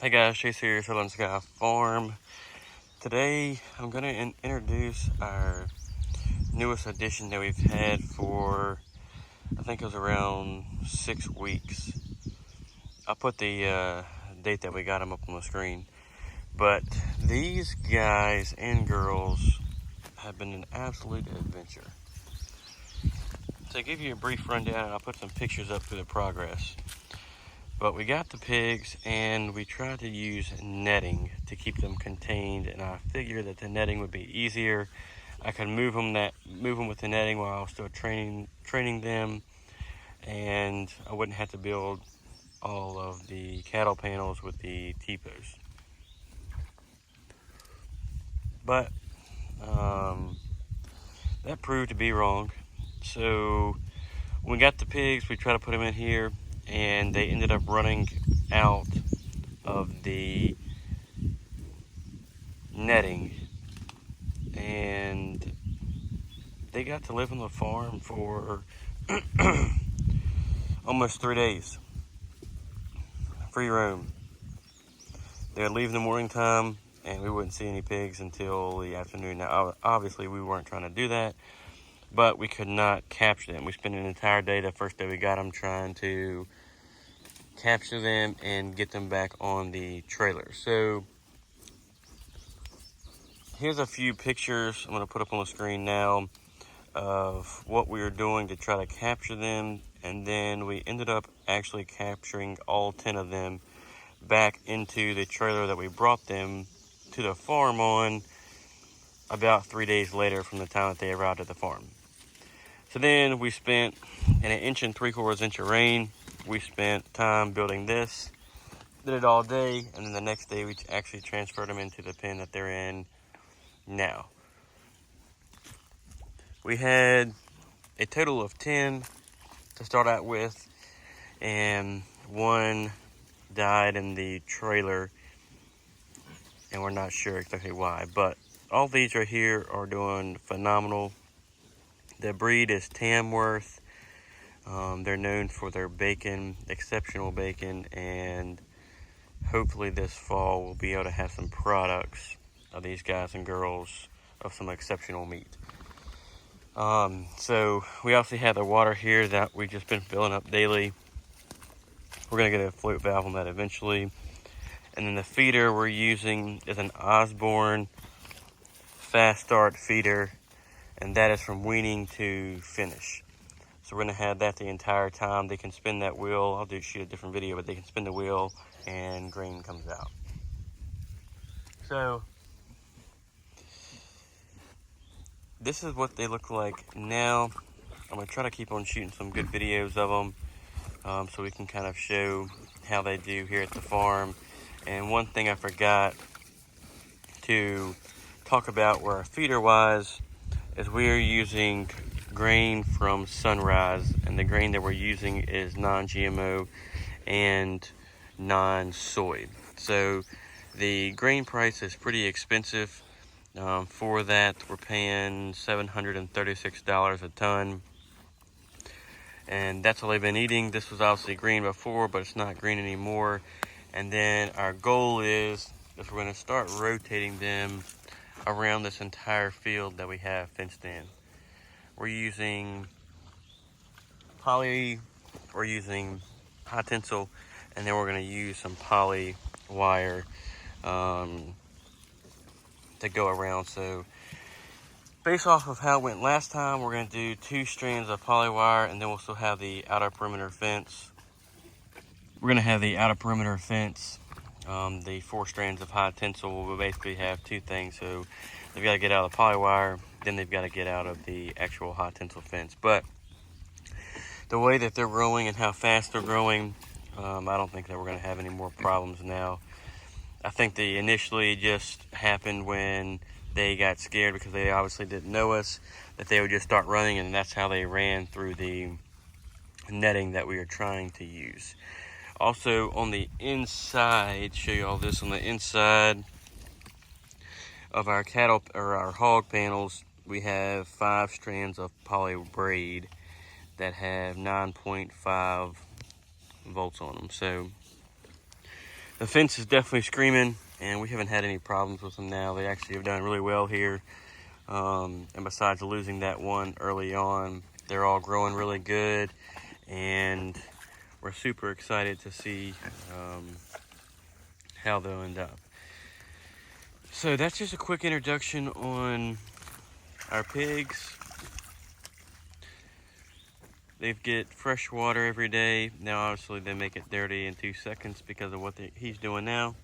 Hey guys, Chase here, Southern Sky Farm. Today I'm going to introduce our newest addition that we've had for, I think it was around 6 weeks. I'll put the date that we got them up on the screen. But these guys and girls have been an absolute adventure. To give you a brief rundown, I'll put some pictures up through the progress. But we got the pigs and we tried to use netting to keep them contained, and I figured that the netting would be easier. I could move them with the netting while I was still training them, and I wouldn't have to build all of the cattle panels with the T-posts. But that proved to be wrong. So when we got the pigs, we tried to put them in here, and they ended up running out of the netting, and they got to live on the farm for almost 3 days. Free roam. They would leave in the morning time, and we wouldn't see any pigs until the afternoon. Now, obviously, we weren't trying to do that, but we could not capture them. We spent an entire day, the first day we got them, trying to capture them and get them back on the trailer. So here's a few pictures I'm going to put up on the screen now of what we were doing to try to capture them, and then we ended up actually capturing all 10 of them back into the trailer that we brought them to the farm on about 3 days later from the time that they arrived at the farm. So then we spent, in 1 3/4 inch of rain, we spent time building this, did it all day, and then the next day we actually transferred them into the pen that they're in now. We had a total of 10 to start out with, and one died in the trailer, and we're not sure exactly why, but all these right here are doing phenomenal. The breed is Tamworth. They're known for their bacon, exceptional bacon, and hopefully this fall we'll be able to have some products of these guys and girls of some exceptional meat. So we obviously have the water here that we've just been filling up daily. We're going to get a float valve on that eventually. And then the feeder we're using is an Osborne fast start feeder, and that is from weaning to finish. So we're going to have that the entire time. They can spin that wheel. I'll shoot a different video, but they can spin the wheel and grain comes out. So this is what they look like now. I'm going to try to keep on shooting some good videos of them, so we can kind of show how they do here at the farm. And one thing I forgot to talk about where feeder wise is we're using grain from Sunrise, and the grain that we're using is non-GMO and non-soy. So the grain price is pretty expensive. For that, we're paying $736 a ton, and that's all they've been eating. This was obviously green before, but it's not green anymore. And then our goal is we're going to start rotating them around this entire field that we have fenced in. We're using poly, we're using high tensile, and then we're going to use some poly wire to go around. So based off of how it went last time, we're going to do 2 strands of poly wire, and then we'll still have the outer perimeter fence. We're going to have the outer perimeter fence, the 4 strands of high tensile. We'll basically have 2 things. So they've got to get out of the poly wire, then they've got to get out of the actual high tensile fence. But the way that they're growing and how fast they're growing, I don't think that we're going to have any more problems now. I think they initially just happened when they got scared because they obviously didn't know us, that they would just start running, and that's how they ran through the netting that we are trying to use. Also on the inside, show you all this, on the inside of our cattle or our hog panels, we have 5 strands of poly braid that have 9.5 volts on them. So The fence is definitely screaming, and we haven't had any problems with them now. They actually have done really well here. And besides losing that one early on, they're all growing really good, and we're super excited to see how they'll end up. So that's just a quick introduction on our pigs. They get fresh water every day. Now obviously they make it dirty in 2 seconds because of what he's doing now.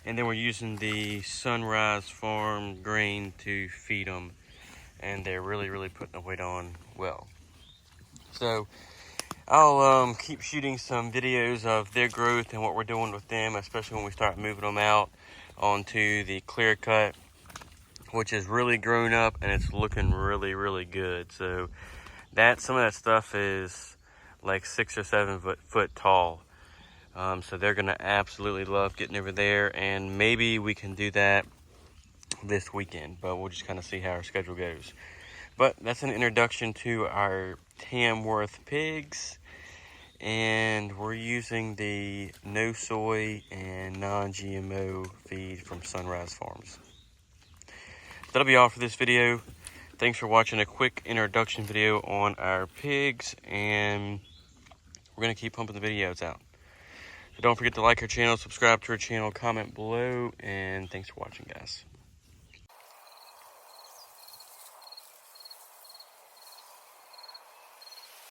And then we're using the Sunrise Farm grain to feed them, and they're really putting the weight on well. So I'll keep shooting some videos of their growth and what we're doing with them, especially when we start moving them out onto the clear cut, which is really grown up and it's looking really good. So some of that stuff is like 6 or 7 foot tall. So they're gonna absolutely love getting over there, and maybe we can do that this weekend, but we'll just kind of see how our schedule goes. But that's an introduction to our Tamworth pigs, and we're using the no soy and non-GMO feed from Sunrise Farms. That'll be all for this video. Thanks for watching a quick introduction video on our pigs, and we're gonna keep pumping the videos out. So don't forget to like our channel, subscribe to our channel, comment below, and thanks for watching, guys.